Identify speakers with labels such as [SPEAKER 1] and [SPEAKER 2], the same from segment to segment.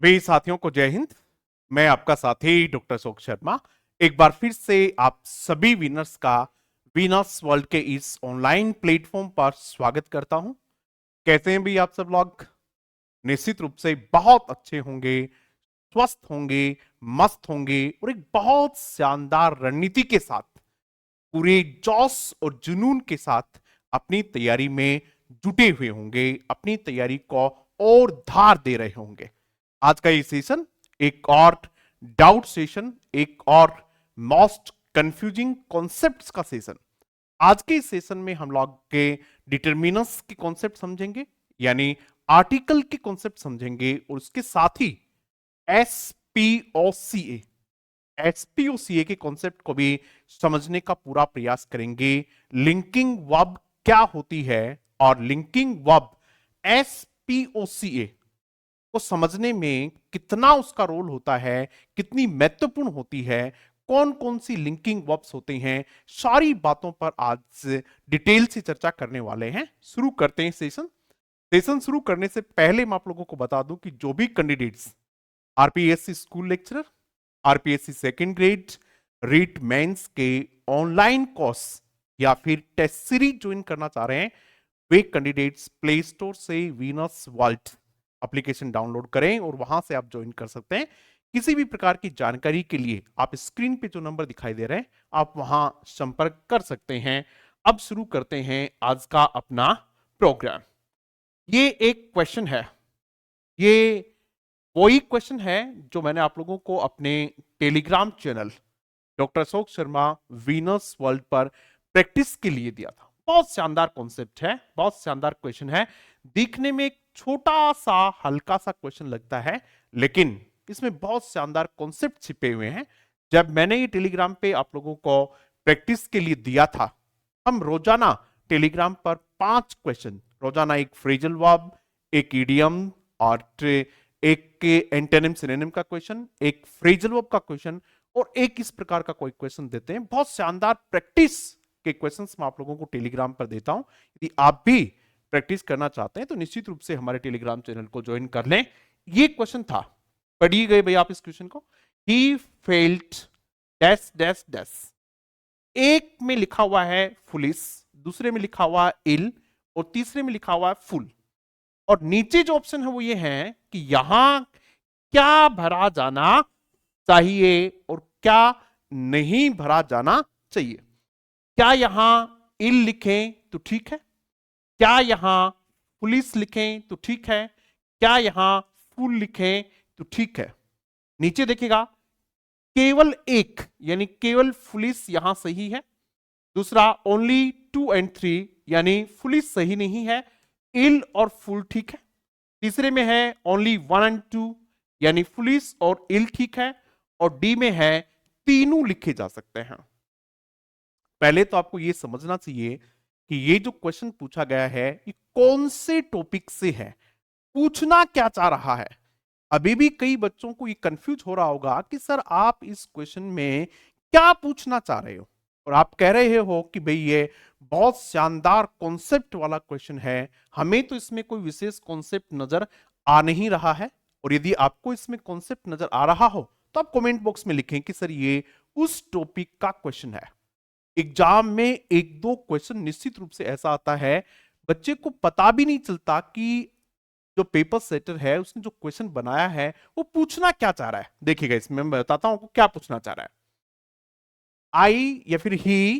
[SPEAKER 1] वे साथियों को जय हिंद। मैं आपका साथी डॉक्टर अशोक शर्मा एक बार फिर से आप सभी विनर्स का वीनस वर्ल्ड के इस ऑनलाइन प्लेटफॉर्म पर स्वागत करता हूं। कैसे हैं भी आप सब लोग? निश्चित रूप से बहुत अच्छे होंगे, स्वस्थ होंगे, मस्त होंगे और एक बहुत शानदार रणनीति के साथ, पूरे जोश और जुनून के साथ अपनी तैयारी में जुटे हुए होंगे, अपनी तैयारी को और धार दे रहे होंगे। आज का ये सेशन एक और डाउट सेशन, एक और मोस्ट कंफ्यूजिंग कॉन्सेप्ट्स का सेशन। आज के इस सेशन में हम लोग के डिटरमिनर्स के कॉन्सेप्ट समझेंगे, यानी आर्टिकल के कॉन्सेप्ट समझेंगे, और उसके साथ ही एसपीओसीए एसपीओसीए के कॉन्सेप्ट को भी समझने का पूरा प्रयास करेंगे। लिंकिंग वर्ब क्या होती है और लिंकिंग वर्ब एसपीओसीए को समझने में कितना उसका रोल होता है, कितनी महत्वपूर्ण होती है, कौन कौन सी लिंकिंग वर्ब्स होते हैं, सारी बातों पर आज डिटेल से चर्चा करने वाले हैं। शुरू करते हैं सेशन शुरू करने से पहले मैं आप लोगों को बता दूं कि जो भी candidates RPSC school lecturer, RPSC second grade, REET mains के ऑनलाइन कोर्स या फिर टेस्ट सीरीज ज्वाइन करना चाह रहे हैं, वे कैंडिडेट्स प्ले स्टोर से वीनस वर्ल्ड एप्लीकेशन डाउनलोड करें और वहां से आप ज्वाइन कर सकते हैं। किसी भी प्रकार की जानकारी के लिए आप स्क्रीन पे जो नंबर दिखाई दे रहे हैं, आप वहां संपर्क कर सकते हैं। अब शुरू करते हैं आज का अपना प्रोग्राम। ये एक क्वेश्चन है, ये वही क्वेश्चन है जो मैंने आप लोगों को अपने Telegram channel doctor Ashok Sharma Venus world पर प्रैक्टिस के लिए दिया था। बहुत शानदार कॉन्सेप्ट है, बहुत शानदार क्वेश्चन है। दिखने में एक छोटा सा हल्का सा क्वेश्चन लगता है, लेकिन इसमें बहुत शानदार कॉन्सेप्ट छिपे हुए हैं। जब मैंने ये टेलीग्राम पे आप लोगों को प्रैक्टिस के लिए दिया था, हम रोजाना टेलीग्राम पर 5 क्वेश्चन, रोजाना एक फ्रेजल वर्ब, एक इडियम और एक एंटोनिम सिनोनिम का क्वेश्चन, एक फ्रेजल वर्ब का क्वेश्चन और एक इस प्रकार का कोई क्वेश्चन देते हैं। बहुत शानदार प्रैक्टिस के क्वेश्चंस मैं आप लोगों को टेलीग्राम पर देता हूं। यदि आप भी प्रैक्टिस करना चाहते हैं तो निश्चित रूप से हमारे टेलीग्राम चैनल को ज्वाइन कर लें। ये क्वेश्चन था, पढ़िए गए भाई आप इस क्वेश्चन को। He felt dash dash dash. एक में लिखा हुआ है फुलिस, दूसरे में लिखा हुआ है इल और तीसरे में लिखा हुआ है फुल। और नीचे जो ऑप्शन है वो ये है कि यहां क्या भरा जाना चाहिए और क्या नहीं भरा जाना चाहिए। क्या यहां इल लिखें तो ठीक है, क्या यहां पुलिस लिखें तो ठीक है, क्या यहां फुल लिखें तो ठीक है। नीचे देखिएगा, केवल एक यानी केवल पुलिस यहां सही है। दूसरा ओनली 2 and 3 यानी पुलिस सही नहीं है, इल और फुल ठीक है। तीसरे में है ओनली 1 and 2 यानी पुलिस और इल ठीक है। और डी में है तीनों लिखे जा सकते हैं। पहले तो आपको यह समझना चाहिए कि ये जो क्वेश्चन पूछा गया है ये कौन से टॉपिक से है, पूछना क्या चाह रहा है। अभी भी कई बच्चों को ये कंफ्यूज हो रहा होगा कि सर आप इस क्वेश्चन में क्या पूछना चाह रहे हो, और आप कह रहे हो कि भाई ये बहुत शानदार कॉन्सेप्ट वाला क्वेश्चन है, हमें तो इसमें कोई विशेष कॉन्सेप्ट नजर आ नहीं रहा है। और यदि आपको इसमें कॉन्सेप्ट नजर आ रहा हो तो आप कमेंट बॉक्स में लिखें कि सर ये उस टॉपिक का क्वेश्चन है। एग्जाम में एक दो क्वेश्चन निश्चित रूप से ऐसा आता है, बच्चे को पता भी नहीं चलता कि जो पेपर सेटर है उसने जो क्वेश्चन बनाया है वो पूछना क्या चाह रहा है। देखिएगा इसमें मैं बताता हूं क्या पूछना चाह रहा है। आई या फिर ही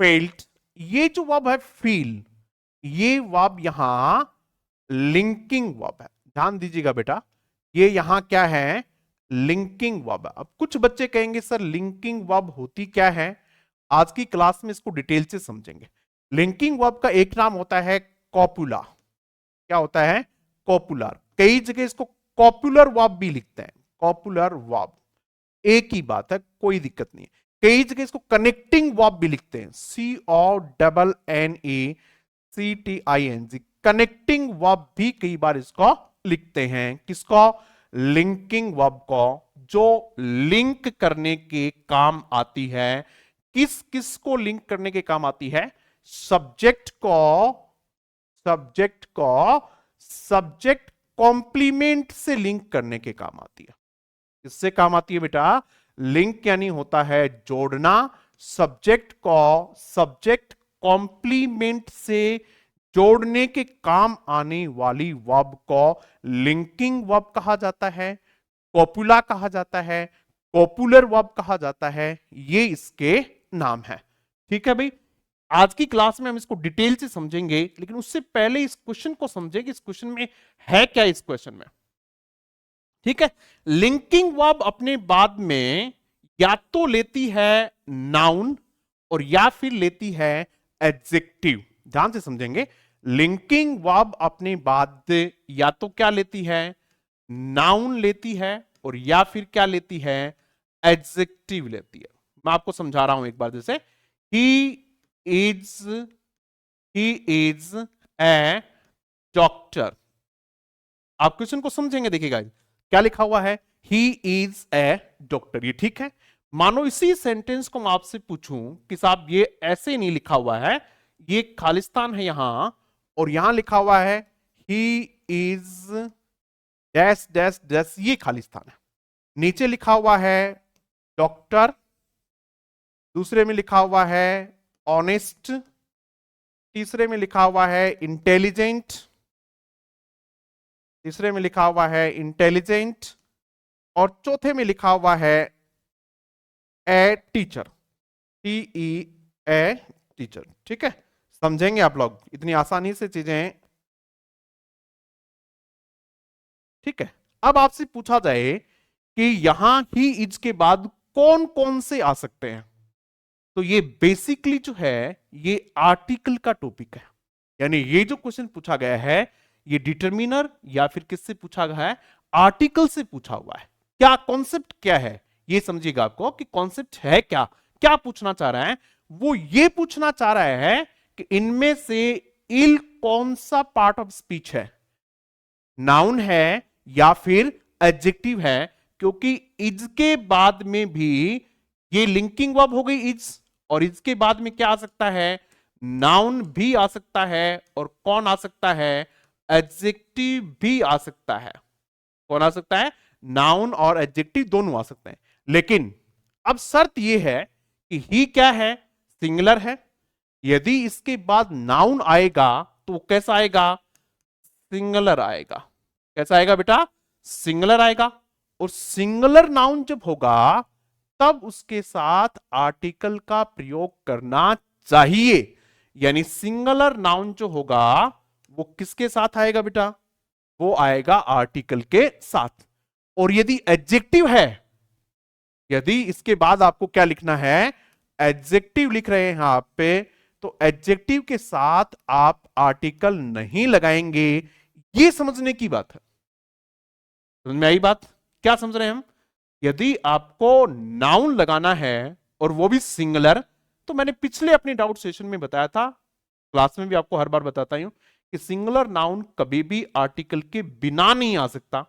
[SPEAKER 1] फेल्ट, ये जो वर्ब है फील, ये वर्ब यहां लिंकिंग वर्ब है। ध्यान दीजिएगा बेटा, ये यहां क्या है, लिंकिंग वर्ब है। अब कुछ बच्चे कहेंगे सर लिंकिंग वर्ब होती क्या है, आज की क्लास में इसको डिटेल से समझेंगे। लिंकिंग वर्ब का एक नाम होता है कॉपुला। क्या होता है? कॉपुलर। कई जगह इसको कॉपुलर वर्ब भी लिखते हैं, कॉपुलर वर्ब, एक ही बात है, कोई दिक्कत नहीं है। कई जगह इसको कनेक्टिंग वर्ब भी लिखते हैं, CONNECTING, कनेक्टिंग वर्ब भी कई बार इसको लिखते हैं। किसको? लिंकिंग वर्ब को, जो लिंक करने के काम आती है। किस किस को लिंक करने के काम आती है? सब्जेक्ट को, सब्जेक्ट कॉम्प्लीमेंट से लिंक करने के काम आती है। किससे काम आती है बेटा? लिंक यानी होता है जोड़ना, सब्जेक्ट को सब्जेक्ट कॉम्प्लीमेंट से जोड़ने के काम आने वाली वर्ब को लिंकिंग वर्ब कहा जाता है, कॉपुला कहा जाता है, कॉपुलर वर्ब कहा जाता है। ये इसके नाम है। ठीक है भाई, आज की क्लास में हम इसको डिटेल से समझेंगे, लेकिन उससे पहले इस क्वेश्चन को समझेंगे, इस क्वेश्चन में है क्या इस क्वेश्चन में। ठीक है, लिंकिंग वर्ब अपने बाद में या तो लेती है नाउन और या फिर लेती है एडजेक्टिव। ध्यान से समझेंगे, लिंकिंग वर्ब अपने बाद या तो क्या लेती है? नाउन लेती है और या फिर क्या लेती है? एडजेक्टिव लेती है। मैं आपको समझा रहा हूं एक बार, जैसे ही इज ए डॉक्टर। आप क्वेश्चन को समझेंगे, देखिएगा क्या लिखा हुआ है, ही इज ए डॉक्टर। ये ठीक है। मानो इसी सेंटेंस को मैं आपसे पूछूं कि साहब ये ऐसे नहीं लिखा हुआ है, ये खालिस्तान है यहां, और यहां लिखा हुआ है he is dash dash dash, ये खालिस्तान है। नीचे लिखा हुआ है डॉक्टर, दूसरे में लिखा हुआ है ऑनेस्ट, तीसरे में लिखा हुआ है इंटेलिजेंट, तीसरे में लिखा हुआ है इंटेलिजेंट, और चौथे में लिखा हुआ है a teacher, T E a teacher. ठीक है, समझेंगे आप लोग इतनी आसानी से चीजें। ठीक है, अब आपसे पूछा जाए कि यहां ही इज के बाद कौन कौन से आ सकते हैं, तो ये बेसिकली जो है ये आर्टिकल का टॉपिक है। यानी ये जो क्वेश्चन पूछा गया है ये डिटरमिनर या फिर किससे पूछा गया है? आर्टिकल से पूछा हुआ है। क्या कॉन्सेप्ट क्या है ये समझिएगा आपको कि कॉन्सेप्ट है क्या, क्या पूछना चाह रहा है। वो ये पूछना चाह रहा है कि इनमें से इल कौन सा पार्ट ऑफ स्पीच है, नाउन है या फिर एडजेक्टिव है। क्योंकि इज के बाद में भी ये लिंकिंग वर्ब हो गई इज, और इसके बाद में क्या आ सकता है? नाउन भी आ सकता है, और कौन आ सकता है? एडजेक्टिव भी आ सकता है। कौन आ सकता है? नाउन और एडजेक्टिव दोनों आ सकते हैं। लेकिन अब शर्त यह है कि ही क्या है? सिंगुलर है। यदि इसके बाद नाउन आएगा तो कैसा आएगा? सिंगुलर आएगा। कैसा आएगा बेटा? सिंगुलर आएगा। और सिंगुलर नाउन जब होगा तब उसके साथ आर्टिकल का प्रयोग करना चाहिए। यानी सिंगुलर नाउन जो होगा वो किसके साथ आएगा बेटा? वो आएगा आर्टिकल के साथ। और यदि एडजेक्टिव है, यदि इसके बाद आपको क्या लिखना है? एडजेक्टिव लिख रहे हैं यहां पे, तो एडजेक्टिव के साथ आप आर्टिकल नहीं लगाएंगे। ये समझने की बात है। समझ में आई बात? क्या समझ रहे हैं हम? यदि आपको नाउन लगाना है और वो भी सिंगुलर, तो मैंने पिछले अपने डाउट सेशन में बताया था, क्लास में भी आपको हर बार बताता हूं कि सिंगुलर नाउन कभी भी आर्टिकल के बिना नहीं आ सकता।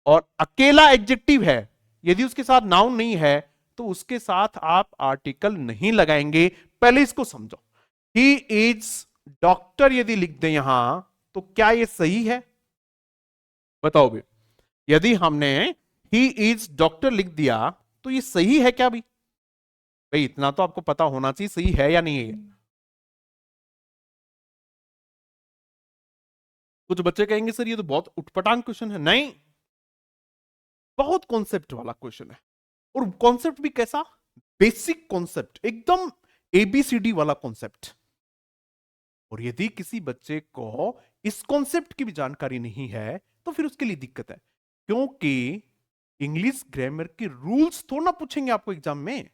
[SPEAKER 1] और अकेला एडजेक्टिव है, यदि उसके साथ नाउन नहीं है तो उसके साथ आप आर्टिकल नहीं लगाएंगे। पहले इसको समझो। ही इज डॉक्टर यदि लिख दें यहां तो क्या ये सही है? बताओ भी। यदि हमने ही इज डॉक्टर लिख दिया तो ये सही है क्या? भाई इतना तो आपको पता होना चाहिए सही है या नहीं है। कुछ बच्चे कहेंगे सर ये तो बहुत उटपटांग क्वेश्चन है। नहीं, बहुत कॉन्सेप्ट वाला क्वेश्चन है। और कॉन्सेप्ट भी कैसा? बेसिक कॉन्सेप्ट, एकदम एबीसीडी वाला कॉन्सेप्ट। और यदि किसी बच्चे को इस कॉन्सेप्ट की भी जानकारी नहीं है तो फिर उसके लिए दिक्कत है। क्योंकि इंग्लिश ग्रामर के रूल्स थोड़ा ना पूछेंगे आपको एग्जाम में।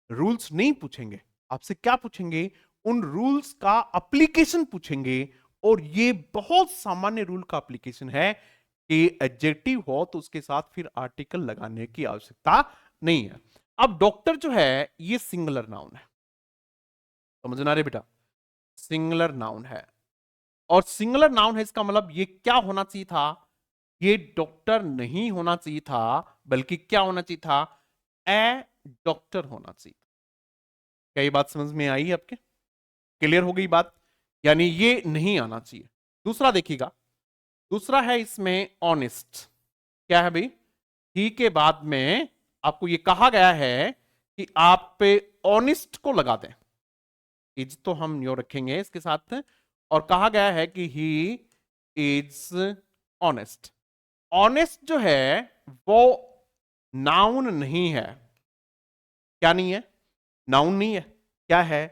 [SPEAKER 1] रूल्स नहीं पूछेंगे आपसे, क्या पूछेंगे? उन रूल्स का एप्लीकेशन पूछेंगे। और ये बहुत सामान्य रूल का एप्लीकेशन है कि एडजेक्टिव हो तो उसके साथ फिर आर्टिकल लगाने की आवश्यकता नहीं है। अब डॉक्टर जो है ये सिंगुलर नाउन है, समझना रे बेटा? सिंगुलर नाउन है, और सिंगुलर नाउन है इसका मतलब ये क्या होना चाहिए था? ये डॉक्टर नहीं होना चाहिए था, बल्कि क्या होना चाहिए था? ए डॉक्टर होना चाहिए। क्या ये बात समझ में आई आपके? क्लियर हो गई बात? यानी ये नहीं आना चाहिए। दूसरा देखिएगा, दूसरा है इसमें ऑनेस्ट। क्या है भाई? ही के बाद में आपको ये कहा गया है कि आप पे ऑनेस्ट को लगा दें। इज तो हम न्यू रखेंगे इसके साथ, और कहा गया है कि ही इज ऑनेस्ट। ऑनेस्ट जो है वो नाउन नहीं है। क्या नहीं है? नाउन नहीं है। क्या है?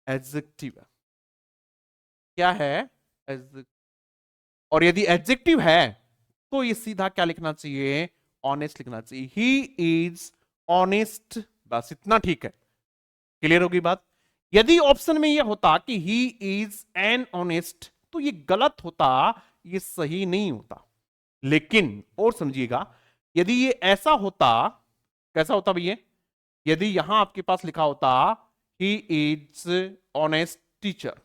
[SPEAKER 1] एडजेक्टिव है। क्या है? एडजेक्टिव। और यदि एडजेक्टिव है तो ये सीधा क्या लिखना चाहिए? ऑनेस्ट लिखना चाहिए। ही इज ऑनेस्ट, बस इतना ठीक है। क्लियर होगी बात? यदि ऑप्शन में ये होता कि ही इज एन ऑनेस्ट तो ये गलत होता, ये सही नहीं होता। लेकिन और समझिएगा, यदि ये ऐसा होता, कैसा होता भैया? यदि यहां आपके पास लिखा होता he is honest teacher,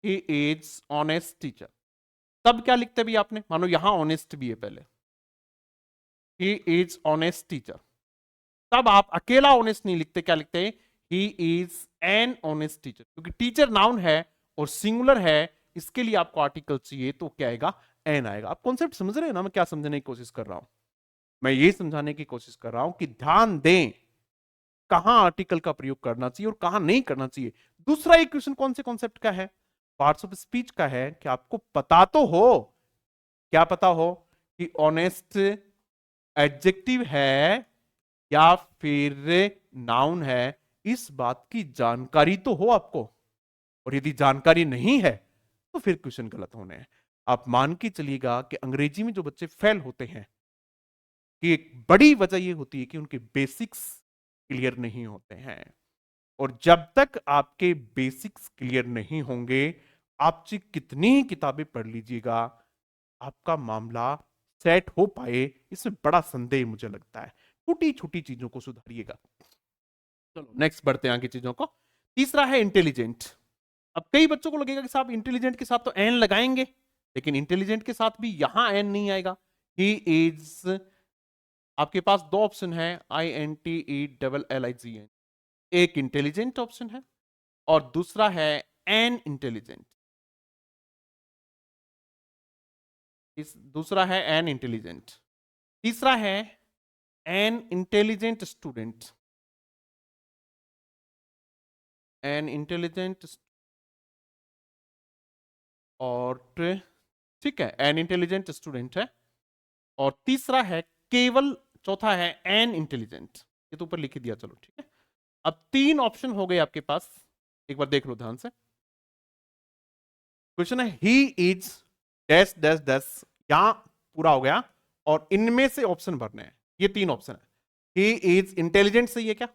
[SPEAKER 1] he is honest teacher, तब क्या लिखते भी आपने? मानो यहां ऑनेस्ट भी है पहले, ही इज ऑनेस्ट टीचर, तब आप अकेला ऑनेस्ट नहीं लिखते, क्या लिखते? He is an honest teacher, क्योंकि टीचर नाउन है और सिंगुलर है, इसके लिए आपको आर्टिकल चाहिए, तो क्या आएगा? एन आएगा। आप कॉन्सेप्ट समझ रहे हैं ना मैं क्या समझने की कोशिश कर रहा हूं? मैं ये समझाने की कोशिश कर रहा हूं कि ध्यान दें कहां आर्टिकल का प्रयोग करना चाहिए और कहां नहीं करना चाहिए। दूसरा इक्वेशन कौन से कॉन्सेप्ट का है? पार्ट्स ऑफ स्पीच का है कि आपको पता तो हो, क्या पता हो कि ऑनेस्ट एडजेक्टिव है या फिर नाउन है, इस बात की जानकारी तो हो आपको। और यदि जानकारी नहीं है तो फिर क्वेश्चन गलत होने हैं। आप मान के चलिएगा कि अंग्रेजी में जो बच्चे फेल होते हैं कि एक बड़ी वजह यह होती है कि उनके बेसिक्स क्लियर नहीं होते हैं। और जब तक आपके बेसिक्स क्लियर नहीं होंगे, आप चाहे कितनी ही किताबें पढ़ लीजिएगा, आपका मामला सेट हो पाए इसमें बड़ा संदेह मुझे लगता है। छोटी छोटी चीजों को सुधारिएगा। चलो नेक्स्ट बढ़ते हैं आगे चीजों को। तीसरा है इंटेलिजेंट। अब कई बच्चों को लगेगा कि साहब इंटेलिजेंट के साथ तो एन लगाएंगे, लेकिन इंटेलिजेंट के साथ भी यहां एन नहीं आएगा। ही इज, आपके पास दो ऑप्शन है, INTELLIGENT। एक इंटेलिजेंट ऑप्शन है और दूसरा है एन इंटेलिजेंट। इस दूसरा है एन इंटेलिजेंट, तीसरा है an intelligent student. An intelligent और ठीक है, एन इंटेलिजेंट स्टूडेंट है। और तीसरा है केवल, चौथा है एन इंटेलिजेंट। ये तो ऊपर लिख ही दिया, चलो ठीक है। अब तीन ऑप्शन हो गए आपके पास, एक बार देख लो ध्यान से। क्वेश्चन है he is dash dash dash, यहां पूरा हो गया और इनमें से ऑप्शन भरने हैं। ये तीन ऑप्शन है। ही इज इंटेलिजेंट सही है क्या?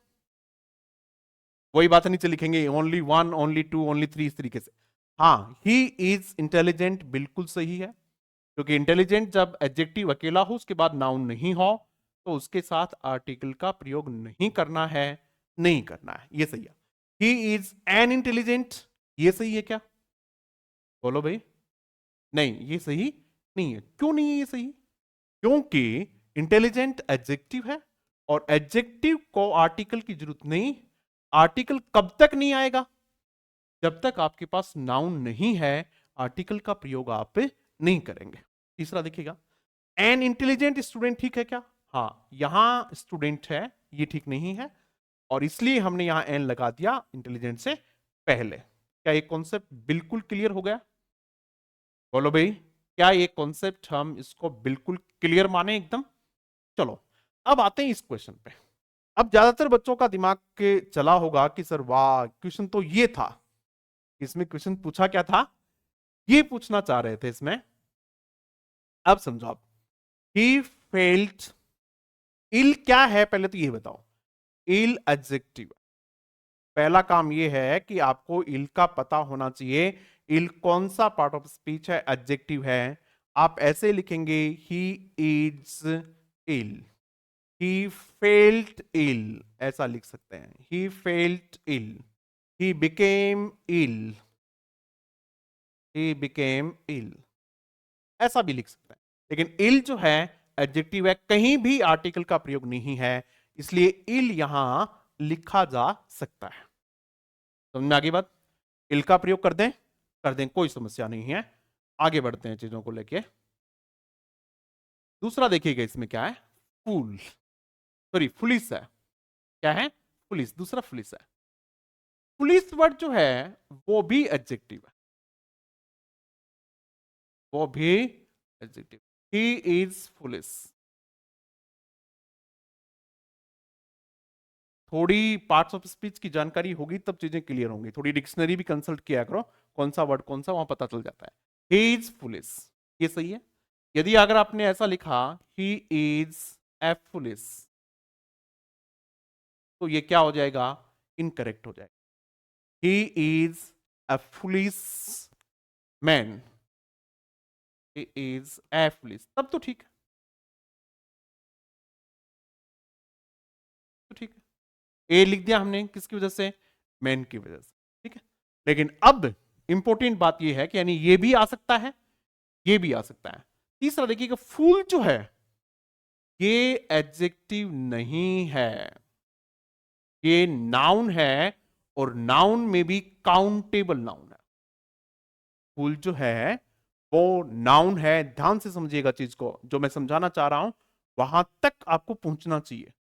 [SPEAKER 1] वही बात नीचे लिखेंगे, only one, only two, only three, इस तरीके से। हाँ, ही इज इंटेलिजेंट बिल्कुल सही है, क्योंकि इंटेलिजेंट जब एडजेक्टिव अकेला हो उसके बाद नाउन नहीं हो तो उसके साथ आर्टिकल का प्रयोग नहीं करना है, नहीं करना है, ये सही है। ही इज एन इंटेलिजेंट, ये सही है क्या? बोलो भाई। नहीं, ये सही नहीं है। क्यों नहीं है ये सही? क्योंकि इंटेलिजेंट एडजेक्टिव है और एडजेक्टिव को आर्टिकल की जरूरत नहीं। आर्टिकल कब तक नहीं आएगा? जब तक आपके पास नाउन नहीं है, आर्टिकल का प्रयोग आप नहीं करेंगे। तीसरा देखिएगा, एन इंटेलिजेंट स्टूडेंट ठीक है क्या? हाँ, यहां स्टूडेंट है, ये ठीक नहीं है, और इसलिए हमने यहां एन लगा दिया इंटेलिजेंट से पहले। क्या ये कॉन्सेप्ट बिल्कुल क्लियर हो गया? बोलो भाई, क्या ये कॉन्सेप्ट हम इसको बिल्कुल क्लियर माने एकदम? चलो अब आते हैं इस क्वेश्चन पे। अब ज्यादातर बच्चों का दिमाग के चला होगा कि सर वाह, क्वेश्चन तो ये था। इसमें क्वेश्चन पूछा क्या था? ये पूछना चाह रहे थे इसमें। अब समझो आप, ही फेल्ट इल क्या है पहले तो ये बताओ। इल एडजेक्टिव, पहला काम ये है कि आपको इल का पता होना चाहिए। इल कौन सा पार्ट ऑफ स्पीच है? एडजेक्टिव है। आप ऐसे लिखेंगे, he is ill, he felt इल, ऐसा लिख सकते हैं, he felt ill, he became ill, he became ill, ऐसा भी लिख सकते हैं। लेकिन इल जो है एडजेक्टिव है, कहीं भी आर्टिकल का प्रयोग नहीं है, इसलिए इल यहां लिखा जा सकता है। समझ में आ गई बात? इल का प्रयोग कर दें कर दें, कोई समस्या नहीं है। आगे बढ़ते हैं चीजों को लेके। दूसरा देखिएगा इसमें क्या है, फूल, सॉरी फुलिस है। क्या है? फुलिस, दूसरा फुलिस है। फुलिस वर्ड जो है वो भी एडजेक्टिव है, वो भी एडजेक्टिव। He is foolish. थोड़ी पार्ट्स ऑफ स्पीच की जानकारी होगी तब चीजें क्लियर होंगी, थोड़ी डिक्शनरी भी कंसल्ट किया करो, कौन सा वर्ड कौन सा, वहां पता चल जाता है। ही इज फुलिस, ये सही है। यदि अगर आपने ऐसा लिखा ही इज ए फुलिस, तो ये क्या हो जाएगा? इनकरेक्ट हो जाएगा। He is a foolish man, he is a foolish, तब तो ठीक है, तो ठीक है। ए लिख दिया हमने किसकी वजह से? मैन की वजह से, ठीक है। लेकिन अब इंपॉर्टेंट बात यह है कि यानी ये भी आ सकता है, ये भी आ सकता है। तीसरा देखिएगा, फूल जो है ये एडजेक्टिव नहीं है, ये नाउन है, और नाउन में भी काउंटेबल नाउन है। फूल जो है वो नाउन है, ध्यान से समझिएगा चीज को, जो मैं समझाना चाह रहा हूं वहां तक आपको पहुंचना चाहिए।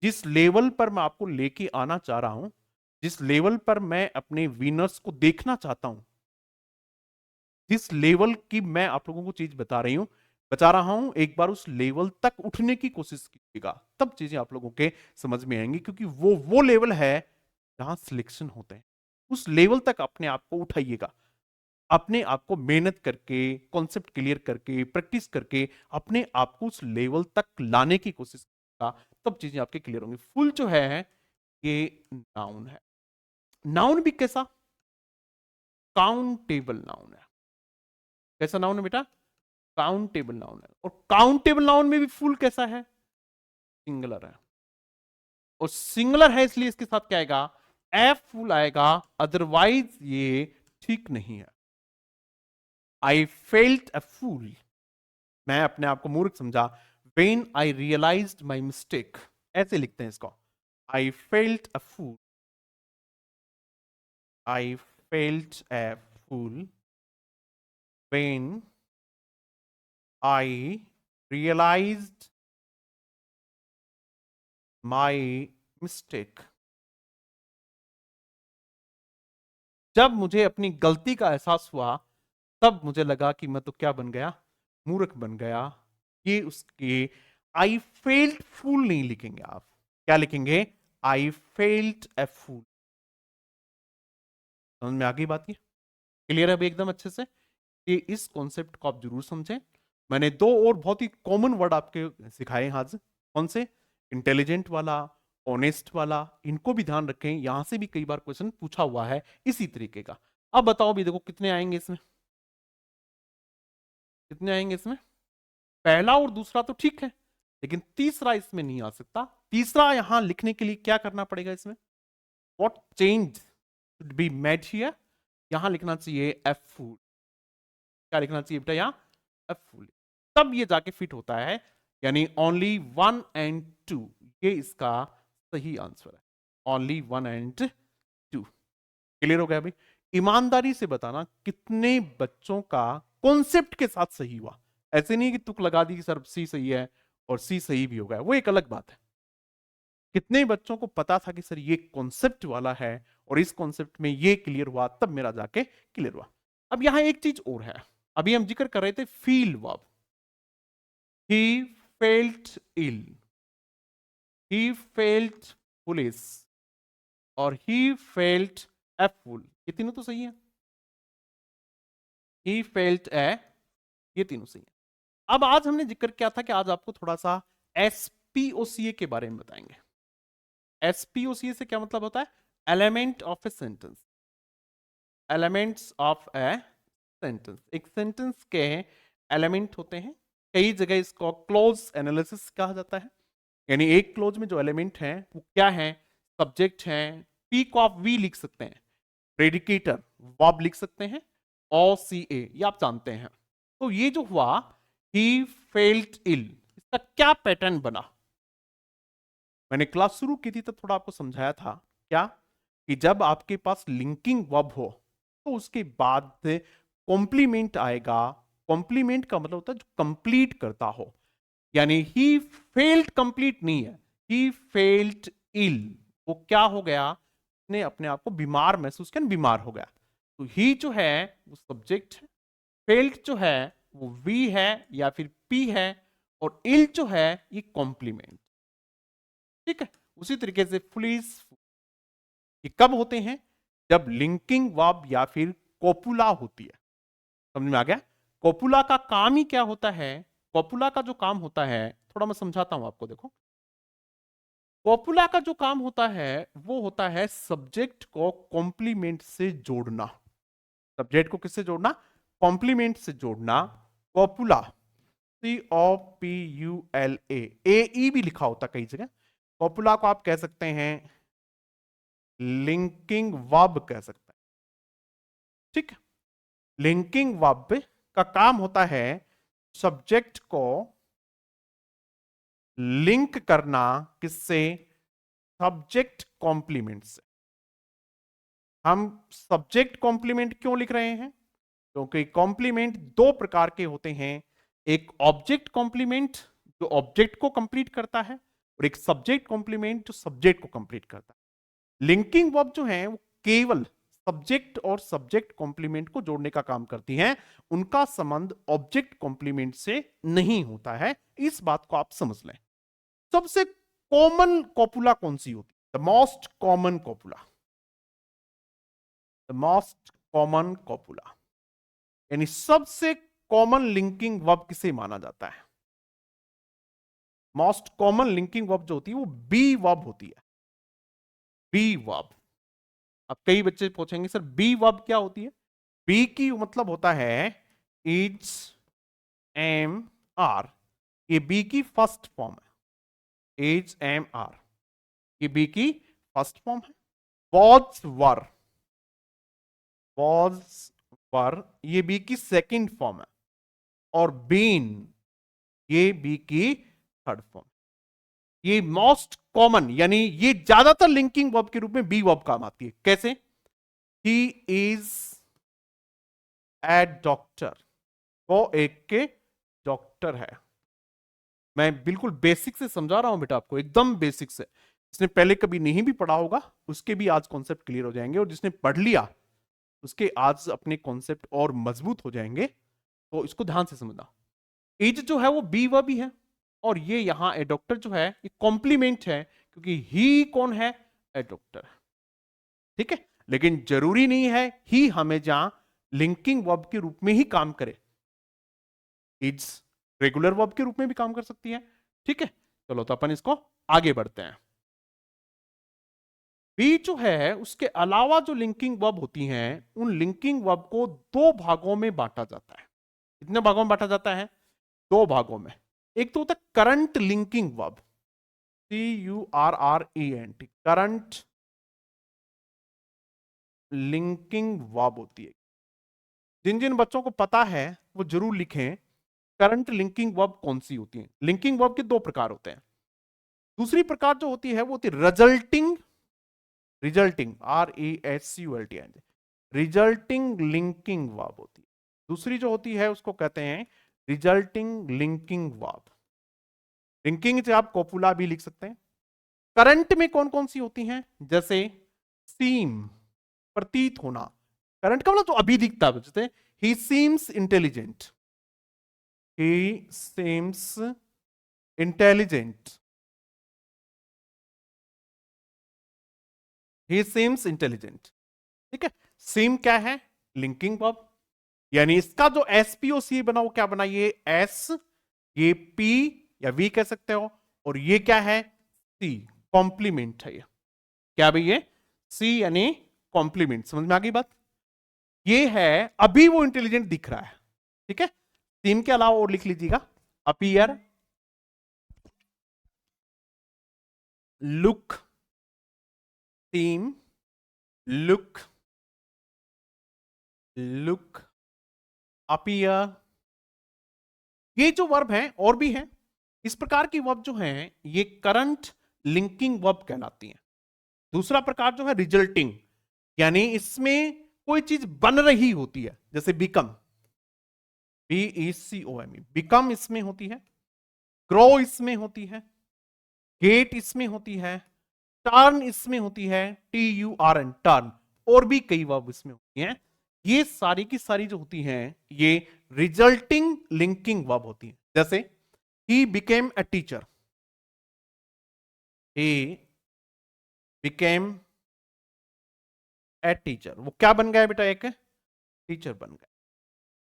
[SPEAKER 1] जिस लेवल पर मैं आपको लेके आना चाह रहा हूं, जिस लेवल पर मैं अपने विनर्स को देखना चाहता हूं, जिस लेवल की मैं आप लोगों को चीज बता रहा हूं, एक बार उस लेवल तक उठने की कोशिश कीजिएगा, तब चीजें आप लोगों के समझ में आएंगी, क्योंकि वो लेवल है जहां सिलेक्शन होते हैं। उस लेवल तक अपने आप को उठाइएगा, अपने आप को मेहनत करके, कॉन्सेप्ट क्लियर करके, प्रैक्टिस करके अपने आप को उस लेवल तक लाने की कोशिश कीजिएगा, तब चीजें आपके क्लियर होंगी। फुल जो है ये नाउन है। नाउन भी कैसा? काउंटेबल नाउन है। कैसा नाउन है बेटा? काउंटेबल नाउन है। और काउंटेबल नाउन में भी फुल कैसा है? सिंगुलर है। और सिंगुलर है इसलिए इसके साथ क्या आएगा? एफ फुल आएगा, अदरवाइज ये ठीक नहीं है। आई फेल्ट अ फूल, मैं अपने आप को मूर्ख समझा। When I realised my mistake, ऐसे लिखते हैं इसको। I felt a fool, I felt a fool when I realised my mistake, जब मुझे अपनी गलती का एहसास हुआ तब मुझे लगा कि मैं तो क्या बन गया? मूर्ख बन गया। ये उसके आई फेल्ट फूल नहीं लिखेंगे आप, क्या लिखेंगे? आई फेल्ट ए फूल। समझ में आ गई बात? ये क्लियर है अभी एकदम अच्छे से? ये इस कॉन्सेप्ट को आप जरूर समझें। मैंने दो और बहुत ही कॉमन वर्ड आपके सिखाए हैं आज। कौन से? इंटेलिजेंट वाला, ऑनेस्ट वाला, इनको भी ध्यान रखें, यहां से भी कई बार क्वेश्चन पूछा हुआ है इसी तरीके का। अब बताओ भी, देखो कितने आएंगे इसमें, कितने आएंगे इसमें? पहला और दूसरा तो ठीक है, लेकिन तीसरा इसमें नहीं आ सकता। तीसरा यहां लिखने के लिए क्या करना पड़ेगा इसमें? What change should be made here? यहां लिखना चाहिए एफ फूल। क्या लिखना चाहिए बेटा यहाँ? एफ फूल। तब ये जाके फिट होता है, यानी ओनली 1 and 2, ये इसका सही आंसर है। Only 1 and 2। क्लियर हो गया भाई? ईमानदारी से बताना कितने बच्चों का कॉन्सेप्ट के साथ सही हुआ। ऐसे नहीं कि तुक लगा दी कि सर सी सही है और सी सही भी हो गया, वो एक अलग बात है। कितने बच्चों को पता था कि सर ये कॉन्सेप्ट वाला है और इस कॉन्सेप्ट में ये क्लियर हुआ, तब मेरा जाके क्लियर हुआ। अब यहां एक चीज और है, अभी हम जिक्र कर रहे थे feel verb. He felt ill, he felt foolish, और ही फेल्ट ए फूल, ये तीनों तो सही है। ही फेल्ट ए, ये तीनों सही है। अब आज हमने जिक्र किया था कि आज आपको थोड़ा सा एसपीओसीए के बारे में बताएंगे। एसपीओसीए से क्या मतलब होता है? Element of a sentence, elements of a sentence. एक सेंटेंस के एलिमेंट होते हैं, कई जगह इसको क्लोज एनालिसिस कहा जाता है। यानी एक क्लोज में जो एलिमेंट है वो क्या है? सब्जेक्ट है, पीक ऑफ वी लिख सकते हैं, प्रेडिकेटर वर्ब लिख सकते हैं, ओ सी ए, ये आप जानते हैं। तो ये जो हुआ ही फेल्ट इल, इसका क्या पैटर्न बना? मैंने क्लास शुरू की थी तो थोड़ा आपको समझाया था क्या, कि जब आपके पास लिंकिंग वर्ब हो तो उसके बाद कॉम्प्लीमेंट आएगा। कॉम्प्लीमेंट का मतलब होता है जो कंप्लीट करता हो, यानी ही फेल्ड कंप्लीट नहीं है, ही फेल्ड इल, वो क्या हो गया, उसने अपने आप को बीमार महसूस किया, बीमार हो गया। तो ही जो है वो सब्जेक्ट है, फेल्ड जो है वो वी है या फिर पी है, और इल जो है ये कॉम्प्लीमेंट। ठीक है, उसी तरीके से फ्लीज, ये कब होते हैं, जब लिंकिंग वर्ब या फिर कोपुला होती है। समझ में आ गया? कोपुला का काम ही क्या होता है, कोपुला का जो काम होता है, थोड़ा मैं समझाता हूं आपको, देखो। कोपुला का जो काम होता है वो होता है सब्जेक्ट को कॉम्प्लीमेंट से जोड़ना। सब्जेक्ट को किससे जोड़ना, कॉम्प्लीमेंट से जोड़ना। कोपुला, COPULA, AE भी लिखा होता कई जगह। कोपुला को आप कह सकते हैं लिंकिंग वर्ब कह सकते हैं। ठीक है, लिंकिंग वर्ब का काम होता है सब्जेक्ट को लिंक करना, किससे, सब्जेक्ट कॉम्प्लीमेंट से। हम सब्जेक्ट कॉम्प्लीमेंट क्यों लिख रहे हैं, क्योंकि कॉम्प्लीमेंट दो प्रकार के होते हैं, एक ऑब्जेक्ट कॉम्प्लीमेंट जो ऑब्जेक्ट को कंप्लीट करता है, और एक सब्जेक्ट कॉम्प्लीमेंट जो सब्जेक्ट को कंप्लीट करता है। लिंकिंग वर्ब जो है वो केवल सब्जेक्ट और सब्जेक्ट कॉम्प्लीमेंट को जोड़ने का काम करती हैं, उनका संबंध ऑब्जेक्ट कॉम्प्लीमेंट से नहीं होता है। इस बात को आप समझ लें। सबसे कॉमन कॉपुला कौन सी होती है, the most common copula, the most common copula, यानी सबसे कॉमन लिंकिंग वर्ब किसे माना जाता है, मोस्ट कॉमन लिंकिंग वर्ब जो होती है वो बी वर्ब होती है। Be verb. अब कई बच्चे पूछेंगे सर बी वर्ब क्या होती है, बी की मतलब होता है इज, एम, आर, ये बी की फर्स्ट फॉर्म है, इज, एम, आर, ये बी की फर्स्ट फॉर्म है। वॉज, वर, वॉज, वर, ये बी की सेकंड फॉर्म है, और बीन, ये बी की थर्ड फॉर्म। ये मोस्ट कॉमन, यानी ये ज्यादातर लिंकिंग वर्ब के रूप में बी वर्ब काम आती है। कैसे, ही इज ए डॉक्टर, वो एक के डॉक्टर है। मैं बिल्कुल बेसिक से समझा रहा हूं बेटा आपको, एकदम बेसिक से। जिसने पहले कभी नहीं भी पढ़ा होगा उसके भी आज कॉन्सेप्ट क्लियर हो जाएंगे, और जिसने पढ़ लिया उसके आज अपने कॉन्सेप्ट और मजबूत हो जाएंगे। तो इसको ध्यान से समझना। इज जो है वो बी वर्ब ही है, और ये यहां ए डॉक्टर जो है ये कॉम्प्लीमेंट है, क्योंकि ही कौन है, ए डॉक्टर। ठीक है, लेकिन जरूरी नहीं है ही हमेशा लिंकिंग वर्ब के रूप में ही काम करे, इज रेगुलर वर्ब के रूप में भी काम कर सकती है। ठीक है, चलो तो अपन इसको आगे बढ़ते हैं। बी जो है उसके अलावा जो लिंकिंग वर्ब होती हैं, उन लिंकिंग वर्ब को दो भागों में बांटा जाता है। कितने भागों में बांटा जाता है, दो भागों में। एक तो होता है current linking verb, CURRENT, current linking verb होती है। जिन जिन बच्चों को पता है वो जरूर लिखें करंट लिंकिंग वर्ब कौन सी होती है। लिंकिंग वर्ब के दो प्रकार होते हैं। दूसरी प्रकार जो होती है वो होती है resulting, resulting, RESULTING, resulting linking verb होती है। दूसरी जो होती है उसको कहते हैं रिजल्टिंग लिंकिंग वर्ब। लिंकिंग से आप कोपुला भी लिख सकते हैं। करंट में कौन कौन सी होती हैं, जैसे सीम, प्रतीत होना। करंट का मतलब जो अभी दिखता है, जैसे ही सीम्स इंटेलिजेंट, ही सीम्स इंटेलिजेंट, ही सीम्स इंटेलिजेंट। ठीक है, सीम क्या है, लिंकिंग वर्ब, यानी इसका जो एसपीओसी बना वो क्या बना, ये एस, ये पी या वी कह सकते हो, और ये क्या है, सी, कॉम्प्लीमेंट है। ये क्या भाई, ये सी यानी कॉम्प्लीमेंट। समझ में आ गई बात, ये है अभी वो इंटेलिजेंट दिख रहा है। ठीक है, सीम के अलावा और लिख लीजिएगा, अपीयर, लुक, सीम, लुक, लुक, अपीयर। ये जो वर्ब हैं और भी हैं, इस प्रकार की वर्ब जो हैं ये करंट लिंकिंग वर्ब कहलाती हैं। दूसरा प्रकार जो है रिजल्टिंग, यानी इसमें कोई चीज बन रही होती है, जैसे बिकम, BECOME, बिकम इसमें होती है, ग्रो इसमें होती है, गेट इसमें होती है, टर्न इसमें होती है, TURN टर्न, और भी कई वर्ब इसमें होती हैं। ये सारी की सारी जो होती हैं ये रिजल्टिंग लिंकिंग वर्ब होती है। जैसे he became a teacher, he became a teacher, वो क्या बन गया बेटा, एक टीचर बन गया,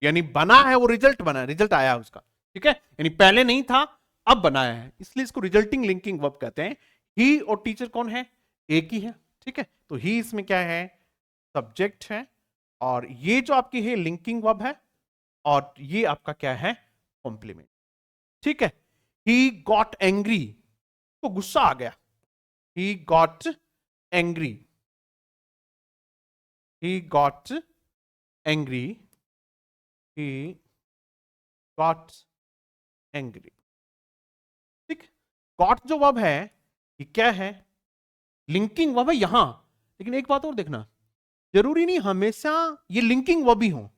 [SPEAKER 1] यानी बना है, वो रिजल्ट बना है, रिजल्ट आया उसका, ठीक है, यानी पहले नहीं था अब बनाया है, इसलिए इसको रिजल्टिंग लिंकिंग वर्ब कहते हैं। ही और टीचर कौन है, एक ही है, ठीक है, तो ही इसमें क्या है, सब्जेक्ट है, और ये जो आपकी है लिंकिंग वर्ब है, और ये आपका क्या है, कॉम्प्लीमेंट, ठीक है। ही गॉट एंग्री, तो गुस्सा आ गया, he got angry, he got angry, he got angry, ठीक। गॉट जो वर्ब है ये क्या है, लिंकिंग वर्ब है यहां, लेकिन एक बात और देखना, जरूरी नहीं हमेशा ये लिंकिंग वर्ब ही हो,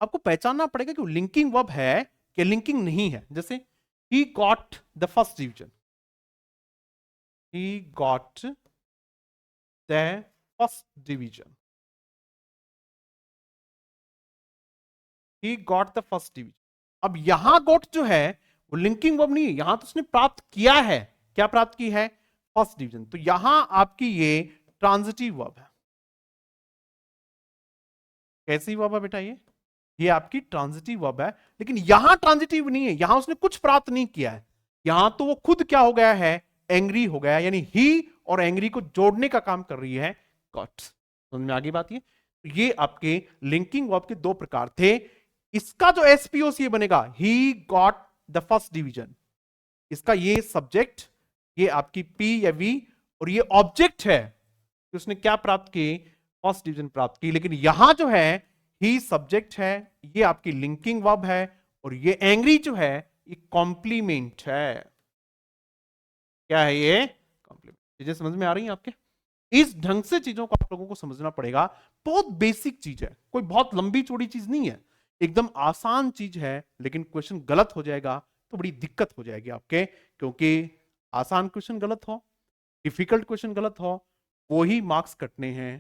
[SPEAKER 1] आपको पहचानना पड़ेगा कि लिंकिंग वर्ब है कि लिंकिंग नहीं है। जैसे he got the first division, he got the first division, he got the first division. अब यहां गॉट जो है वो लिंकिंग वर्ब नहीं है, यहां तो उसने प्राप्त किया है, क्या प्राप्त की है, फर्स्ट डिवीजन, तो यहां आपकी ये ट्रांजिटिव वर्ब है। कैसी वर्ब है बेटा, ये आपकी ट्रांजिटिव वर्ब है, लेकिन यहां ट्रांजिटिव नहीं है, यहां उसने कुछ प्राप्त नहीं किया है, यहां तो वो खुद क्या हो गया है, एंग्री हो गया, यानी ही और एंग्री को जोड़ने का काम कर रही है गॉट। समझ में आगे बात, ये आपके लिंकिंग वर्ब के दो प्रकार थे। इसका जो एसपीओसी बनेगा, he got the first division, इसका ये सब्जेक्ट, ये आपकी पी या वी, और ये ऑब्जेक्ट है कि उसने क्या प्राप्त की, फर्स्ट डिवीजन प्राप्त की। लेकिन यहां जो है ही सब्जेक्ट है, ये आपकी लिंकिंग वर्ब है, और ये एंग्री जो है ये कॉम्प्लीमेंट है। क्या है ये, कॉम्प्लीमेंट। चीजें समझ में आ रही हैं आपके, इस ढंग से चीजों को आप लोगों को समझना पड़ेगा। बहुत बेसिक चीज है, कोई बहुत लंबी चौड़ी चीज नहीं है, एकदम आसान चीज है, लेकिन क्वेश्चन गलत हो जाएगा तो बड़ी दिक्कत हो जाएगी आपके, क्योंकि आसान क्वेश्चन गलत हो, डिफिकल्ट क्वेश्चन गलत हो, वो ही मार्क्स कटने हैं।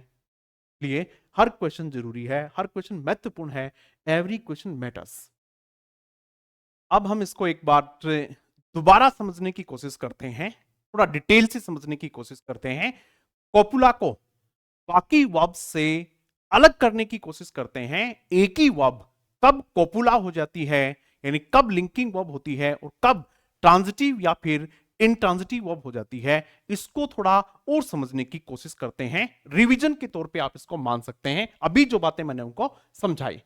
[SPEAKER 1] इसलिए हर क्वेश्चन जरूरी है, हर क्वेश्चन महत्वपूर्ण है, एवरी क्वेश्चन मैटर्स। अब हम इसको एक बार दोबारा समझने की कोशिश करते हैं, थोड़ा डिटेल से समझने की कोशिश करते हैं, कोपुला को बाकी वर्ब से अलग करने की कोशिश करते हैं। एक ही वर्ब कब कोपुला हो जाती है, यानी कब लिंकिंग वर्ब होती है, और कब ट्रांजिटिव या फिर इंट्रांजिटिव वर्ब हो जाती है, इसको थोड़ा और समझने की कोशिश करते हैं। रिवीजन के तौर पे आप इसको मान सकते हैं, अभी जो बातें मैंने उनको समझाई।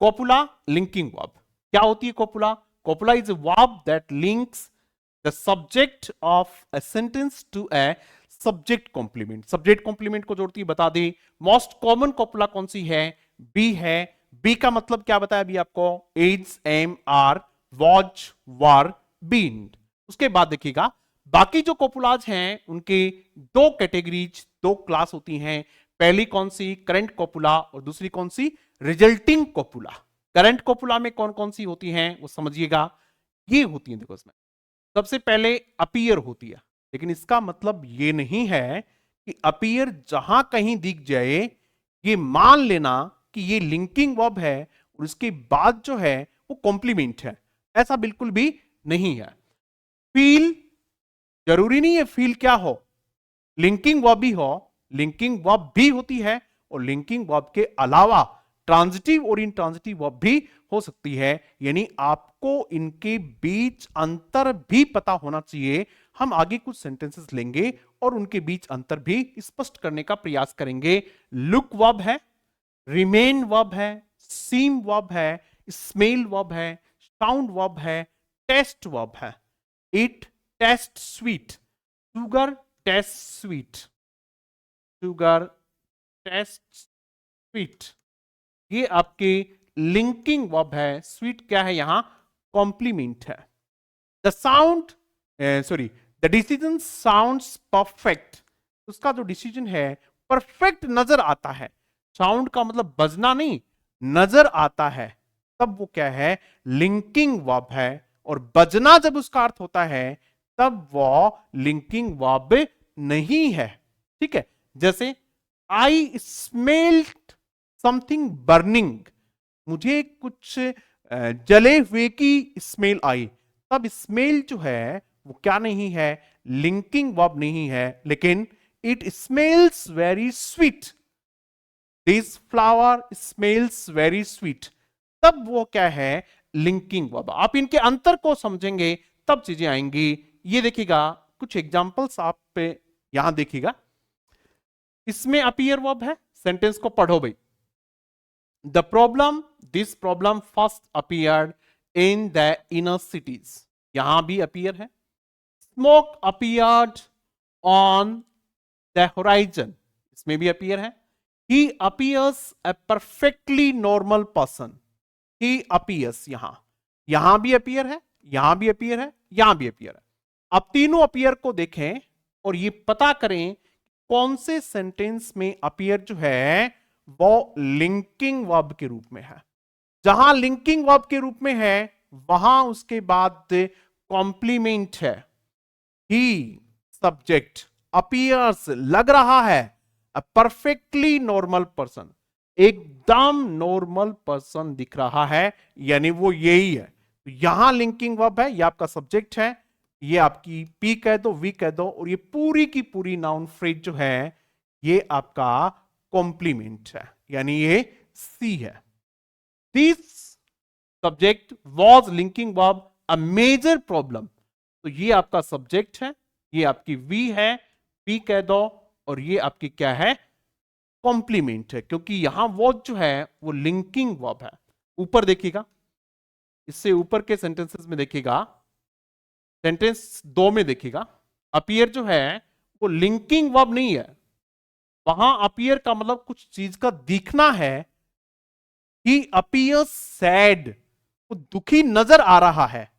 [SPEAKER 1] कोपुला लिंकिंग वर्ब क्या होती है, copula, copula is a verb that links the subject of a sentence to a subject complement, subject complement को जोड़ती है, बता दी। मोस्ट कॉमन कोपुला कौन सी है, बी है। बी का मतलब क्या बताया अभी आपको, is, am, are, was, were, been. उसके बाद देखिएगा बाकी जो कोपुलाज हैं उनके दो कैटेगरीज, दो क्लास होती हैं। पहली कौन सी, करंट कोपुला, और दूसरी कौन सी, रिजल्टिंग कोपुला। करंट कोपुला में कौन कौन सी होती हैं वो समझिएगा, ये होती है, देखो इसमें सबसे पहले अपीयर होती है, लेकिन इसका मतलब ये नहीं है कि अपीयर जहां कहीं दिख जाए ये मान लेना कि ये लिंकिंग वर्ब है और उसके बाद जो है वो कॉम्प्लीमेंट है, ऐसा बिल्कुल भी नहीं है। फील, जरूरी नहीं है फील क्या हो, लिंकिंग वर्ब भी हो, लिंकिंग वर्ब भी होती है, और लिंकिंग वर्ब के अलावा ट्रांजिटिव और इंट्रांजिटिव वर्ब भी हो सकती है, यानी आपको इनके बीच अंतर भी पता होना चाहिए। हम आगे कुछ सेंटेंसेस लेंगे और उनके बीच अंतर भी स्पष्ट करने का प्रयास करेंगे। लुक वर्ब है, रिमेन वर्ब है, सीम वर्ब है, स्मेल वर्ब है, साउंड वर्ब है, टेस्ट वर्ब है। It taste sweet, sugar test sweet, sugar test sweet, ये आपके लिंकिंग वर्ब है। स्वीट क्या है यहां, कॉम्प्लीमेंट है। The sound, sorry, the decision sounds perfect, उसका जो डिसीजन है परफेक्ट नजर आता है। साउंड का मतलब बजना नहीं, नजर आता है, तब वो क्या है, लिंकिंग वर्ब है। और बजना जब उसका अर्थ होता है तब वो लिंकिंग वर्ब नहीं है। ठीक है, जैसे आई स्मेल्ड समथिंग बर्निंग, मुझे कुछ जले हुए की स्मेल आई, तब स्मेल जो है वो क्या नहीं है, लिंकिंग वर्ब नहीं है, लेकिन it smells very sweet, this flower smells very sweet, तब वो क्या है, लिंकिंग वर्ब। आप इनके अंतर को समझेंगे तब चीजें आएंगी। ये देखिएगा कुछ एग्जांपल्स आप पे यहां देखिएगा, इसमें अपीयर वर्ब है, सेंटेंस को पढ़ो भाई। The problem, this problem first appeared in the inner cities, यहां भी अपीयर है। Smoke appeared on the horizon, इसमें भी अपीयर है। He appears a perfectly normal person. He appears, यहां भी अपीयर है, यहां भी अपीयर है, यहां भी अपीयर है। अब तीनों अपीयर को देखें और ये पता करें कौन से सेंटेंस में अपीयर जो है वो लिंकिंग वर्ब के रूप में है। जहां लिंकिंग वर्ब के रूप में है वहां उसके बाद कॉम्प्लीमेंट है। ही सब्जेक्ट अपीयर्स, लग रहा है, अ परफेक्टली नॉर्मल पर्सन, एकदम नॉर्मल पर्सन दिख रहा है, यानी वो यही है। तो यहां लिंकिंग वर्ब है, ये आपका सब्जेक्ट है, ये आपकी पी कह दो, वी कह दो, और ये पूरी की पूरी नाउन फ्रेज जो है ये आपका कॉम्प्लीमेंट है, यानी ये सी है। This subject was linking verb a major problem, तो ये आपका सब्जेक्ट है, ये आपकी वी है, पी कह दो, और ये आपकी क्या है, कॉम्प्लीमेंट है, क्योंकि यहां वॉज जो है वो लिंकिंग वर्ब है। ऊपर देखिएगा, इससे ऊपर के सेंटेंसेस में देखिएगा, सेंटेंस 2 में देखिएगा, अपीयर जो है वो लिंकिंग वर्ब नहीं है। वहां अपीयर का मतलब कुछ चीज का दिखना है। ही अपीयर्स सैड, वो दुखी नजर आ रहा है,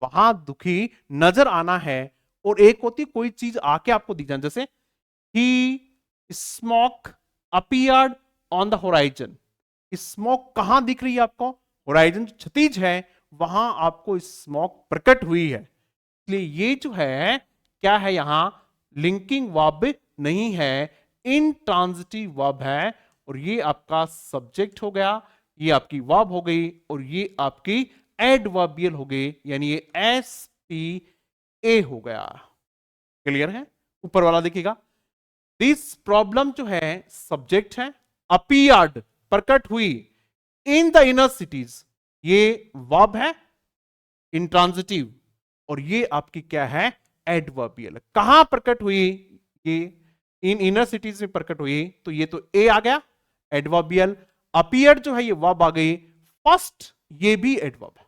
[SPEAKER 1] वहां दुखी नजर आना है। और एक होती कोई चीज आके आपको दिख जाए, जैसे ही smoke appeared on the horizon, smoke कहां दिख रही है आपको, होराइजन जो क्षितिज है वहां आपको स्मोक प्रकट हुई है, इसलिए ये जो है क्या है, यहां लिंकिंग वर्ब नहीं है, इंट्रांजिटिव वर्ब है। और ये आपका सब्जेक्ट हो गया, ये आपकी वर्ब हो गई, और ये आपकी एडवर्बियल हो गई, यानी ये एस पी ए हो गया। क्लियर है? ऊपर वाला देखिएगा, दिस प्रॉब्लम जो है सब्जेक्ट है, अपीयर्ड प्रकट हुई, इन द इनर सिटीज ये वर्ब है इंट्रांजिटिव, और ये आपकी क्या है, एडवर्बियल। कहां प्रकट हुई, ये इन इनर सिटीज में प्रकट हुई, तो ये तो ए आ गया एडवर्बियल, अपीयर्ड जो है ये वर्ब आ गई, फर्स्ट ये भी एडवर्ब है,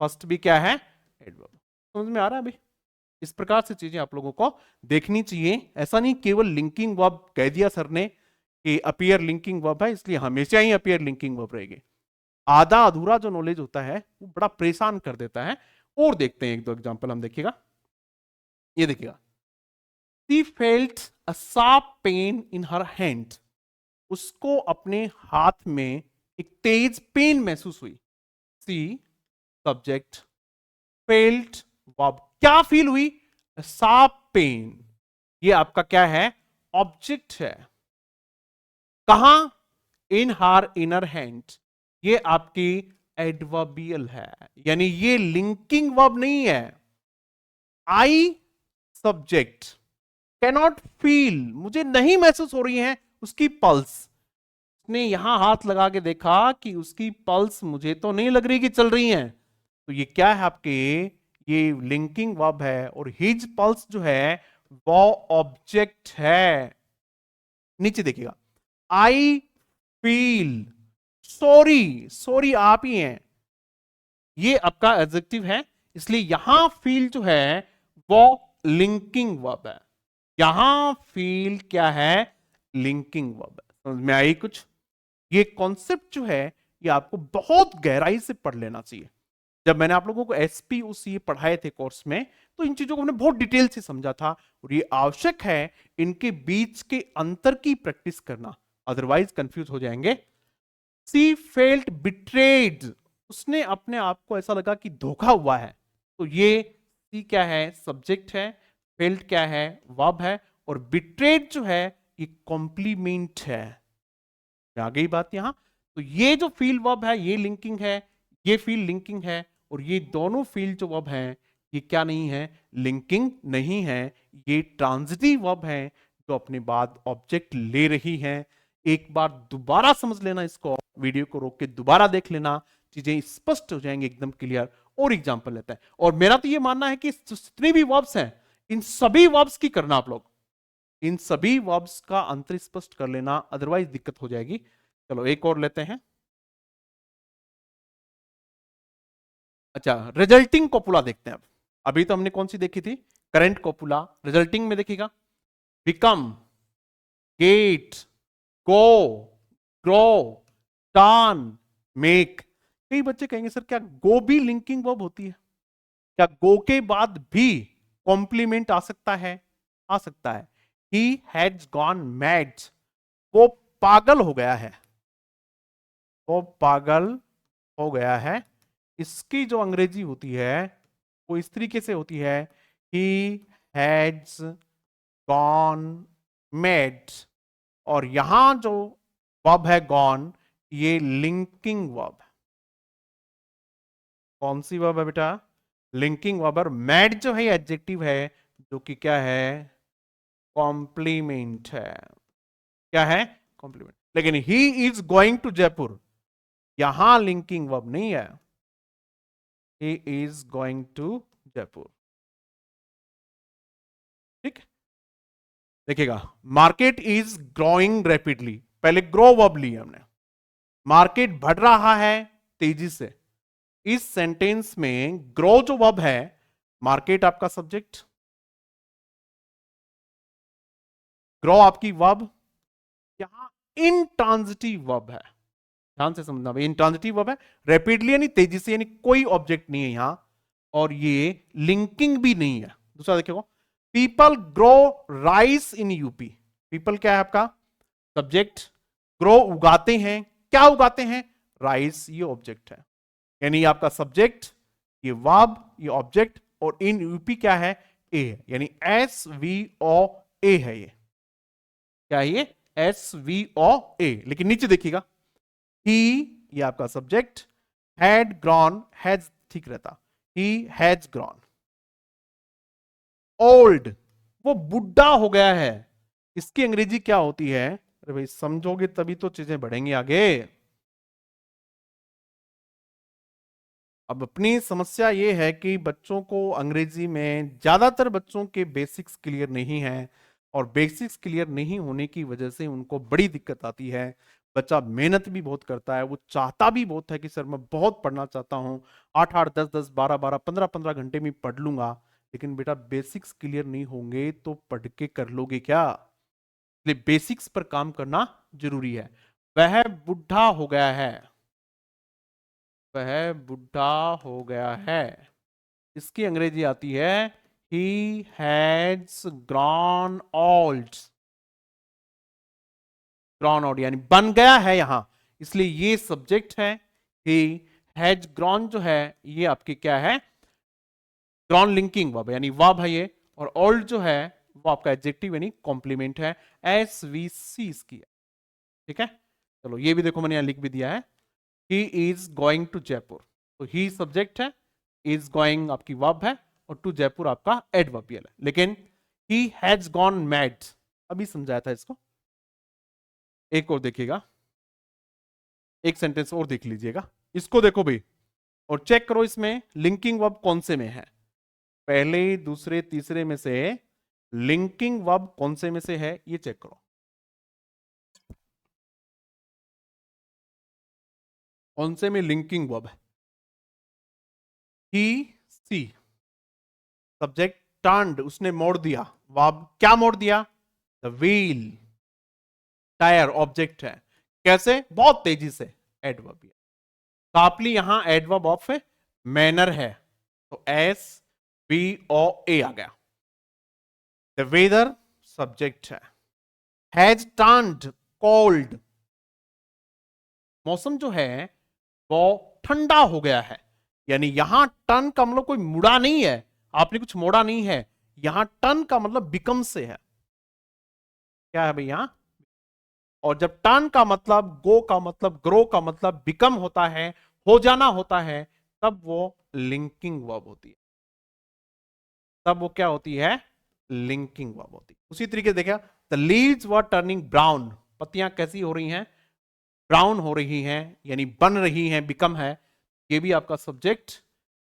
[SPEAKER 1] फर्स्ट भी क्या है, एडवर्ब। समझ में आ रहा है अभी? इस प्रकार से चीजें आप लोगों को देखनी चाहिए, ऐसा नहीं केवल लिंकिंग वर्ब कह दिया सर ने कि अपीयर लिंकिंग वर्ब है इसलिए हमेशा ही अपीयर लिंकिंग वर्ब रहेगी। आधा अधूरा जो नॉलेज होता है वो बड़ा परेशान कर देता है। और देखते हैं एक दो एग्जांपल, हम देखिएगा, ये देखिएगा, she felt a sharp pain in her hand, उसको अपने हाथ में एक तेज पेन महसूस हुई। सी सब्जेक्ट, फेल्ट वर्ब, क्या फील हुई, शार्प पेन, ये आपका क्या है, ऑब्जेक्ट है। कहां, इन हार इनर हैंड, ये आपकी एडवर्बियल है, यानी ये लिंकिंग वर्ब नहीं है। आई सब्जेक्ट कैनॉट फील, मुझे नहीं महसूस हो रही है उसकी पल्स, उसने यहां हाथ लगा के देखा कि उसकी पल्स मुझे तो नहीं लग रही कि चल रही हैं, तो ये क्या है आपके, ये लिंकिंग वर्ब है। और हिज पल्स जो है वो ऑब्जेक्ट है। नीचे देखिएगा, आई फील सॉरी, सॉरी आप ही हैं, ये आपका एडजेक्टिव है, इसलिए यहां फील जो है वो लिंकिंग वर्ब है। यहां फील क्या है, लिंकिंग वर्ब है। समझ में आई कुछ? ये कॉन्सेप्ट जो है ये आपको बहुत गहराई से पढ़ लेना चाहिए। जब मैंने आप लोगों को एसपीओसी पढ़ाए थे कोर्स में, तो इन चीजों को हमने बहुत डिटेल से समझा था, और ये आवश्यक है इनके बीच के अंतर की प्रैक्टिस करना। अदरवाइज कंफ्यूज हो जाएंगे। सी फेल्ट बिट्रेड, उसने अपने आप को ऐसा लगा कि धोखा हुआ है। तो ये सी क्या है, सब्जेक्ट है, फेल्ट क्या है, वर्ब है, और बिट्रेड जो है ये कॉम्प्लीमेंट है। आ गई बात यहां। तो ये जो फील वर्ब है ये लिंकिंग है, ये फील लिंकिंग है, और ये दोनों फील जो वर्ब हैं ये क्या नहीं है, लिंकिंग नहीं है, ये ट्रांजिटिव वर्ब है जो अपने बाद ऑब्जेक्ट ले रही है। एक बार दोबारा समझ लेना इसको, वीडियो को रोक के दोबारा देख लेना, चीजें स्पष्ट हो जाएंगी, एकदम क्लियर। और एग्जांपल लेते हैं, और मेरा तो ये मानना है कि जितनी भी वर्ब्स हैं इन सभी वर्ब्स की करना आप लोग, इन सभी वर्ब्स का अंतर स्पष्ट कर लेना, अदरवाइज दिक्कत हो जाएगी। चलो एक और लेते हैं। अच्छा, रिजल्टिंग कॉपुला देखते हैं अब। अभी तो हमने कौन सी देखी थी, करंट कॉपुला। रिजल्टिंग में देखिएगा, बिकम, गेट, गो, ग्रो, टर्न, मेक। कई बच्चे कहेंगे सर क्या गो भी लिंकिंग वर्ब होती है? क्या गो के बाद भी कॉम्प्लीमेंट आ सकता है? आ सकता है। ही हैज गॉन मैड, वो पागल हो गया है, वो पागल हो गया है। इसकी जो अंग्रेजी होती है वो इस तरीके से होती है, ही हैज गॉन मैड। और यहां जो वर्ब है गॉन, ये लिंकिंग वर्ब है। कौन सी वर्ब है बेटा? Linking verb. और मैड जो है एडजेक्टिव है जो कि क्या है, कॉम्प्लीमेंट है। क्या है? कॉम्प्लीमेंट। लेकिन he is going to Jaipur, यहां लिंकिंग वर्ब नहीं है, he is going to Jaipur. ठीक, देखिएगा, मार्केट इज ग्रोइंग रैपिडली, पहले ग्रो वर्ब ली हमने, मार्केट बढ़ रहा है तेजी से। इस सेंटेंस में ग्रो जो वर्ब है, मार्केट आपका सब्जेक्ट, ग्रो आपकी वर्ब, यहां इंट्रांजिटिव वर्ब है। ध्यान से समझना भाई, इंट्रांजिटिव वर्ब है, रैपिडली यानी तेजी से, यानी कोई ऑब्जेक्ट नहीं है यहां, और ये लिंकिंग भी नहीं है। दूसरा देखिए, people grow rice in UP, people क्या है आपका सब्जेक्ट, ग्रो उगाते हैं, क्या उगाते हैं, राइस, ये ऑब्जेक्ट है। यानी आपका सब्जेक्ट, ये वर्ब, ये ऑब्जेक्ट, और इन यूपी क्या है, ए है, यानी एस वी ओ ए है। ये क्या है, ये एस वी ओ ए। लेकिन नीचे देखिएगा, ही, ये आपका सब्जेक्ट, हैड ग्रॉन, हैज ठीक रहता, ही हैज ग्रॉन। ओल्ड, वो बुढ़ा हो गया है, इसकी अंग्रेजी क्या होती है? अरे भाई समझोगे तभी तो चीजें बढ़ेंगी आगे। अब अपनी समस्या ये है कि बच्चों को अंग्रेजी में, ज्यादातर बच्चों के बेसिक्स क्लियर नहीं है, और बेसिक्स क्लियर नहीं होने की वजह से उनको बड़ी दिक्कत आती है। बच्चा मेहनत भी बहुत करता है, वो चाहता भी बहुत है कि सर मैं बहुत पढ़ना चाहता हूँ, 8-8, 10-10, 12-12, 15-15 घंटे में पढ़ लूंगा, लेकिन बेटा बेसिक्स क्लियर नहीं होंगे तो पढ़ के कर लोगे क्या? इसलिए बेसिक्स पर काम करना जरूरी है। वह बुढ़ा हो गया है, वह बुढ़ा हो गया है, इसकी अंग्रेजी आती है, he has grown old, grown old यानी बन गया है यहां, इसलिए ये सब्जेक्ट है। he has grown जो है ये आपकी क्या है, ग्रॉन लिंकिंग वर्ब यानी वर्ब है ये, और ओल्ड जो है वो आपका एडजेक्टिव यानी कॉम्प्लीमेंट है, एस वी सी इसकी। ठीक है, चलो ये भी देखो मैंने यहां लिख भी दिया है, he is going to Jaipur, तो ही सब्जेक्ट है, इज गोइंग आपकी वर्ब है, और टू जयपुर आपका एडवर्बियल है। लेकिन ही हैज गॉन मैड, अभी समझाया था इसको। एक और देखिएगा, एक सेंटेंस और देख लीजिएगा, इसको देखो भाई, और चेक करो इसमें लिंकिंग वर्ब कौन से में है, पहले दूसरे तीसरे में से लिंकिंग वर्ब कौन से में से है, ये चेक करो। कौन से में लिंकिंग वर्ब है? ही सी, सब्जेक्ट टर्न्ड, उसने मोड़ दिया, वर्ब क्या मोड़ दिया, द व्हील, टायर ऑब्जेक्ट है, कैसे, बहुत तेजी से, एडवर्ब। शार्पली यहां एडवर्ब ऑफ मैनर है, तो एस बी ओ ए आ गया। द वेदर सब्जेक्ट है, हैज टर्न्ड कोल्ड, मौसम जो है वो ठंडा हो गया है। यानी यहां टर्न का मतलब कोई मुड़ा नहीं है, आपने कुछ मोड़ा नहीं है, यहां टर्न का मतलब बिकम से है। क्या है भैया? और जब टर्न का मतलब, गो का मतलब, ग्रो का मतलब बिकम होता है, हो जाना होता है, तब वो लिंकिंग वर्ब होती है। तब वो क्या होती है? लिंकिंग वर्ब होती है। उसी तरीके से देखा, the leaves were turning brown, पत्तियां कैसी हो रही हैं? ब्राउन हो रही हैं, यानी बन रही हैं, बिकम है। ये भी आपका सब्जेक्ट,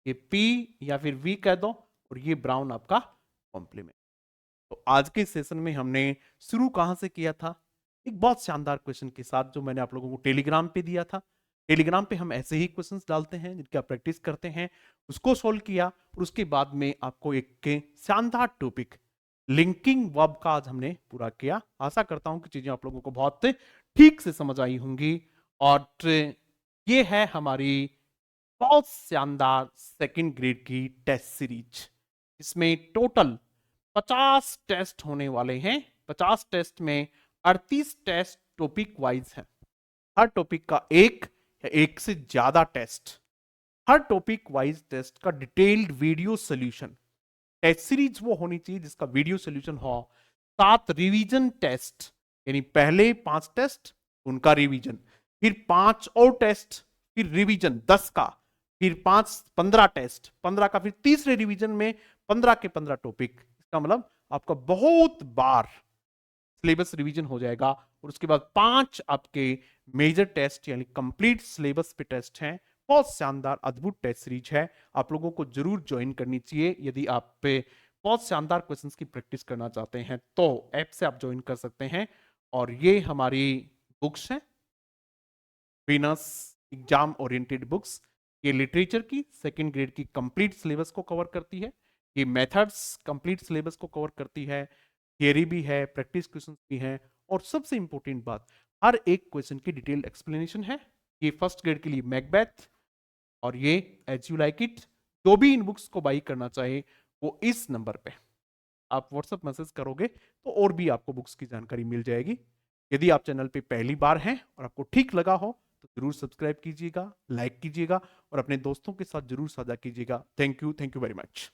[SPEAKER 1] ये पी या फिर वी कह दो, और ये ब्राउन आपका कॉम्प्लीमेंट। तो आज के सेशन में हमने शुरू कहां से किया था? एक बहुत शानदार क्वेश्चन के साथ, जो मैंने आप लोगों को टेलीग्राम पे दिया था। टेलीग्राम पे हम ऐसे ही क्वेश्चंस डालते हैं जिनकी आप प्रैक्टिस करते हैं, उसको सोल्व किया, और उसके बाद में आपको एक के शानदार टॉपिक लिंकिंग वर्ब का आज हमने पूरा किया। आशा करता हूं कि चीजें आप लोगों को बहुत ठीक से समझ आई होंगी। और ये है हमारी बहुत शानदार सेकंड ग्रेड की टेस्ट सीरीज। इसमें टोटल 50 टेस्ट होने वाले हैं। 50 टेस्ट में 38 टेस्ट टॉपिक वाइज है। हर टॉपिक का एक या एक से ज्यादा टेस्ट, हर टॉपिक वाइज टेस्ट का detailed video solution. Test series वो होनी चाहिए जिसका वीडियो सोल्यूशन हो। 7 रिवीजन टेस्ट, यानी पहले 5 टेस्ट उनका रिवीजन, फिर 5 और टेस्ट, फिर रिवीजन 10 का, फिर 5 15 टेस्ट, 15 का फिर तीसरे रिवीजन में 15 के 15 टॉपिक। इसका मतलब आपका बहुत बार सिलेबस रिवीजन हो जाएगा। और उसके बाद 5 आपके मेजर टेस्ट, यानी कंप्लीट सिलेबस पे टेस्ट हैं। बहुत शानदार अद्भुत टेस्ट सीरीज है, आप लोगों को जरूर ज्वाइन करनी चाहिए। यदि आप पे बहुत शानदार क्वेश्चंस की प्रैक्टिस करना चाहते हैं तो ऐप से आप ज्वाइन कर सकते हैं। और ये हमारी बुक्स हैं, विनर्स एग्जाम ओरिएंटेड बुक्स। ये लिटरेचर की सेकंड ग्रेड की कंप्लीट सिलेबस को कवर करती है। ये मेथड्स कंप्लीट सिलेबस को कवर करती है। थियरी भी है, प्रैक्टिस क्वेश्चंस भी हैं, और सबसे इंपॉर्टेंट बात, हर एक क्वेश्चन की डिटेल्ड एक्सप्लेनेशन है। ये फर्स्ट ग्रेड के लिए मैकबेथ, और ये एज यू लाइक इट। जो भी इन बुक्स को बाई करना चाहे वो इस नंबर पे आप व्हाट्सएप मैसेज करोगे तो और भी आपको बुक्स की जानकारी मिल जाएगी। यदि आप चैनल पे पहली बार हैं और आपको ठीक लगा हो तो जरूर सब्सक्राइब कीजिएगा, लाइक कीजिएगा, और अपने दोस्तों के साथ जरूर साझा कीजिएगा। Thank you very much.